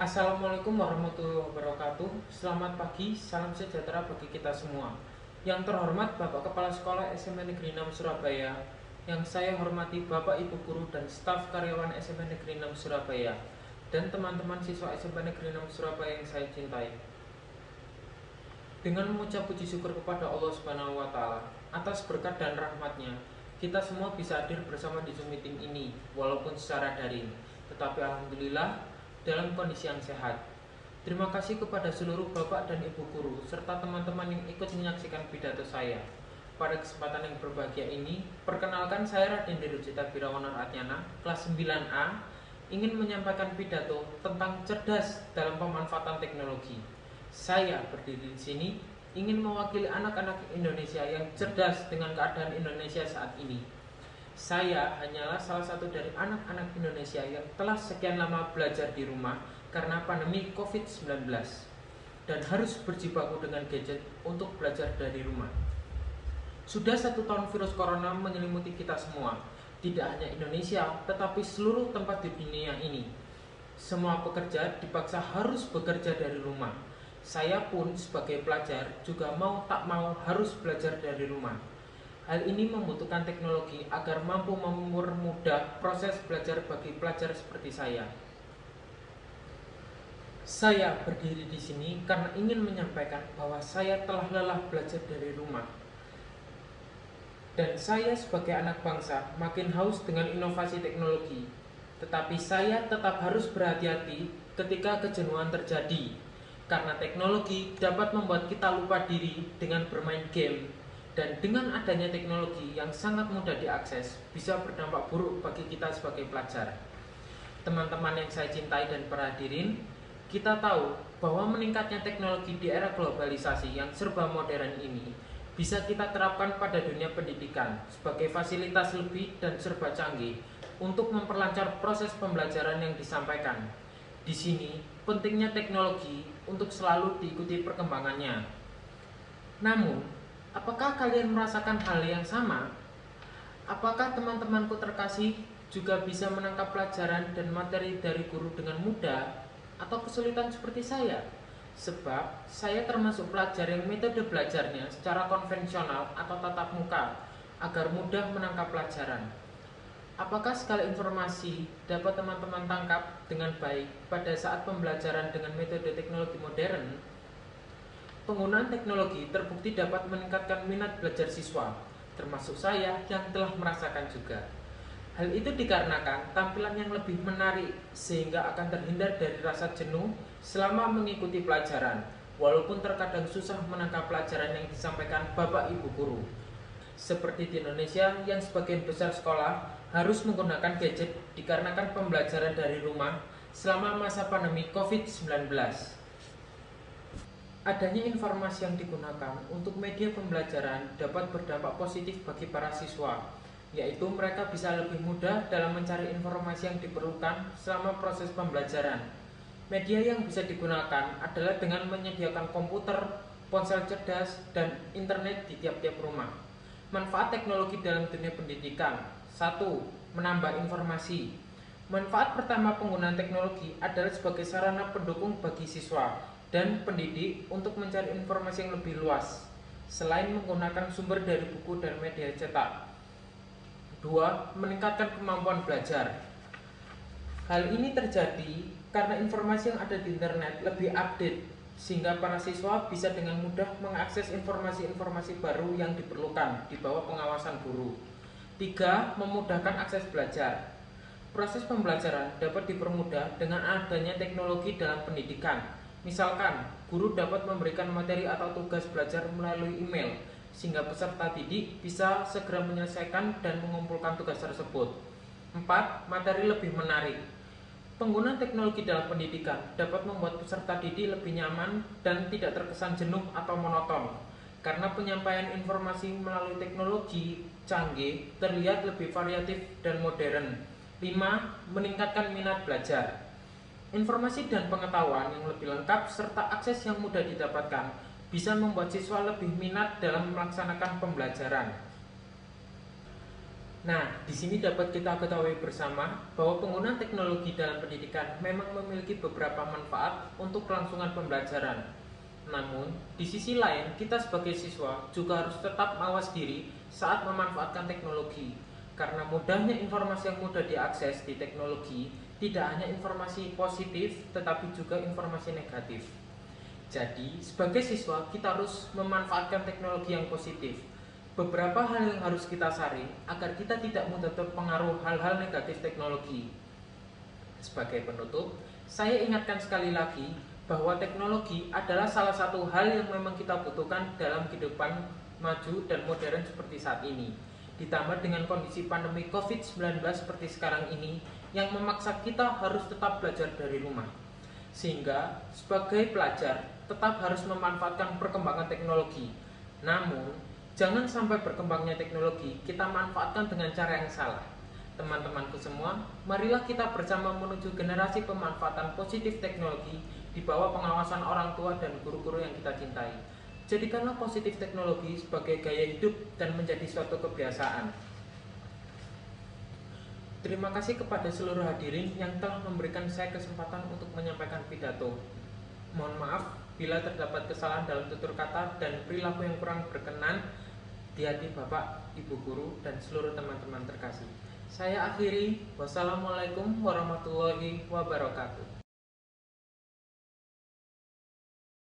Assalamualaikum warahmatullahi wabarakatuh. Selamat pagi, salam sejahtera bagi kita semua. Yang terhormat Bapak Kepala Sekolah SMA Negeri 6 Surabaya, yang saya hormati Bapak Ibu Guru dan staf karyawan SMA Negeri 6 Surabaya, dan teman-teman siswa SMA Negeri 6 Surabaya yang saya cintai. Dengan mengucap puji syukur kepada Allah Subhanahu wa Ta'ala atas berkat dan rahmatnya, kita semua bisa hadir bersama di Zoom meeting ini, walaupun secara daring. Tetapi alhamdulillah dalam kondisi yang sehat. Terima kasih kepada seluruh Bapak dan Ibu Guru serta teman-teman yang ikut menyaksikan pidato saya. Pada kesempatan yang berbahagia ini, perkenalkan saya Raden Dirujita Birawana Atyana, kelas 9A, ingin menyampaikan pidato tentang cerdas dalam pemanfaatan teknologi. Saya berdiri di sini ingin mewakili anak-anak Indonesia yang cerdas dengan keadaan Indonesia saat ini. Saya hanyalah salah satu dari anak-anak Indonesia yang telah sekian lama belajar di rumah karena pandemi COVID-19 dan harus berjibaku dengan gadget untuk belajar dari rumah. Sudah 1 tahun virus corona menyelimuti kita semua, tidak hanya Indonesia tetapi seluruh tempat di dunia ini. Semua pekerja dipaksa harus bekerja dari rumah. Saya pun sebagai pelajar juga mau tak mau harus belajar dari rumah. Hal ini membutuhkan teknologi agar mampu mempermudah proses belajar bagi pelajar seperti saya. Saya berdiri di sini karena ingin menyampaikan bahwa saya telah lelah belajar dari rumah. Dan saya sebagai anak bangsa makin haus dengan inovasi teknologi. Tetapi saya tetap harus berhati-hati ketika kejenuhan terjadi. Karena teknologi dapat membuat kita lupa diri dengan bermain game. Dan dengan adanya teknologi yang sangat mudah diakses, bisa berdampak buruk bagi kita sebagai pelajar. Teman-teman yang saya cintai dan para hadirin, kita tahu bahwa meningkatnya teknologi di era globalisasi yang serba modern ini bisa kita terapkan pada dunia pendidikan sebagai fasilitas lebih dan serba canggih untuk memperlancar proses pembelajaran yang disampaikan. Di sini, pentingnya teknologi untuk selalu diikuti perkembangannya. Namun, apakah kalian merasakan hal yang sama? Apakah teman-temanku terkasih juga bisa menangkap pelajaran dan materi dari guru dengan mudah atau kesulitan seperti saya? Sebab saya termasuk pelajar yang metode belajarnya secara konvensional atau tatap muka agar mudah menangkap pelajaran. Apakah segala informasi dapat teman-teman tangkap dengan baik pada saat pembelajaran dengan metode teknologi modern? Penggunaan teknologi terbukti dapat meningkatkan minat belajar siswa, termasuk saya yang telah merasakan juga. Hal itu dikarenakan tampilan yang lebih menarik sehingga akan terhindar dari rasa jenuh selama mengikuti pelajaran, walaupun terkadang susah menangkap pelajaran yang disampaikan Bapak Ibu Guru. Seperti di Indonesia yang sebagian besar sekolah harus menggunakan gadget dikarenakan pembelajaran dari rumah selama masa pandemi COVID-19. Adanya informasi yang digunakan untuk media pembelajaran dapat berdampak positif bagi para siswa, yaitu mereka bisa lebih mudah dalam mencari informasi yang diperlukan selama proses pembelajaran. Media yang bisa digunakan adalah dengan menyediakan komputer, ponsel cerdas, dan internet di tiap-tiap rumah. Manfaat teknologi dalam dunia pendidikan. 1. Menambah informasi. Manfaat pertama penggunaan teknologi adalah sebagai sarana pendukung bagi siswa dan pendidik untuk mencari informasi yang lebih luas, selain menggunakan sumber dari buku dan media cetak. 2. Meningkatkan kemampuan belajar. Hal ini terjadi karena informasi yang ada di internet lebih update, sehingga para siswa bisa dengan mudah mengakses informasi-informasi baru yang diperlukan di bawah pengawasan guru. 3. Memudahkan akses belajar. Proses pembelajaran dapat dipermudah dengan adanya teknologi dalam pendidikan. Misalkan, guru dapat memberikan materi atau tugas belajar melalui email, sehingga peserta didik bisa segera menyelesaikan dan mengumpulkan tugas tersebut. 4. Materi lebih menarik. Penggunaan teknologi dalam pendidikan dapat membuat peserta didik lebih nyaman dan tidak terkesan jenuh atau monoton, karena penyampaian informasi melalui teknologi canggih terlihat lebih variatif dan modern. 5. Meningkatkan minat belajar. Informasi dan pengetahuan yang lebih lengkap serta akses yang mudah didapatkan bisa membuat siswa lebih minat dalam melaksanakan pembelajaran. Nah, di sini dapat kita ketahui bersama bahwa penggunaan teknologi dalam pendidikan memang memiliki beberapa manfaat untuk kelangsungan pembelajaran. Namun, di sisi lain, kita sebagai siswa juga harus tetap mawas diri saat memanfaatkan teknologi. Karena mudahnya informasi yang mudah diakses di teknologi, tidak hanya informasi positif, tetapi juga informasi negatif. Jadi, sebagai siswa, kita harus memanfaatkan teknologi yang positif. Beberapa hal yang harus kita saring agar kita tidak mudah terpengaruh hal-hal negatif teknologi. Sebagai penutup, saya ingatkan sekali lagi bahwa teknologi adalah salah satu hal yang memang kita butuhkan dalam kehidupan maju dan modern seperti saat ini. Ditambah dengan kondisi pandemi COVID-19 seperti sekarang ini yang memaksa kita harus tetap belajar dari rumah. Sehingga sebagai pelajar tetap harus memanfaatkan perkembangan teknologi. Namun, jangan sampai berkembangnya teknologi kita manfaatkan dengan cara yang salah. Teman-temanku semua, marilah kita bersama menuju generasi pemanfaatan positif teknologi di bawah pengawasan orang tua dan guru-guru yang kita cintai. Jadikanlah positif teknologi sebagai gaya hidup dan menjadi suatu kebiasaan. Terima kasih kepada seluruh hadirin yang telah memberikan saya kesempatan untuk menyampaikan pidato. Mohon maaf bila terdapat kesalahan dalam tutur kata dan perilaku yang kurang berkenan di hati Bapak, Ibu Guru, dan seluruh teman-teman terkasih. Saya akhiri. Wassalamualaikum warahmatullahi wabarakatuh.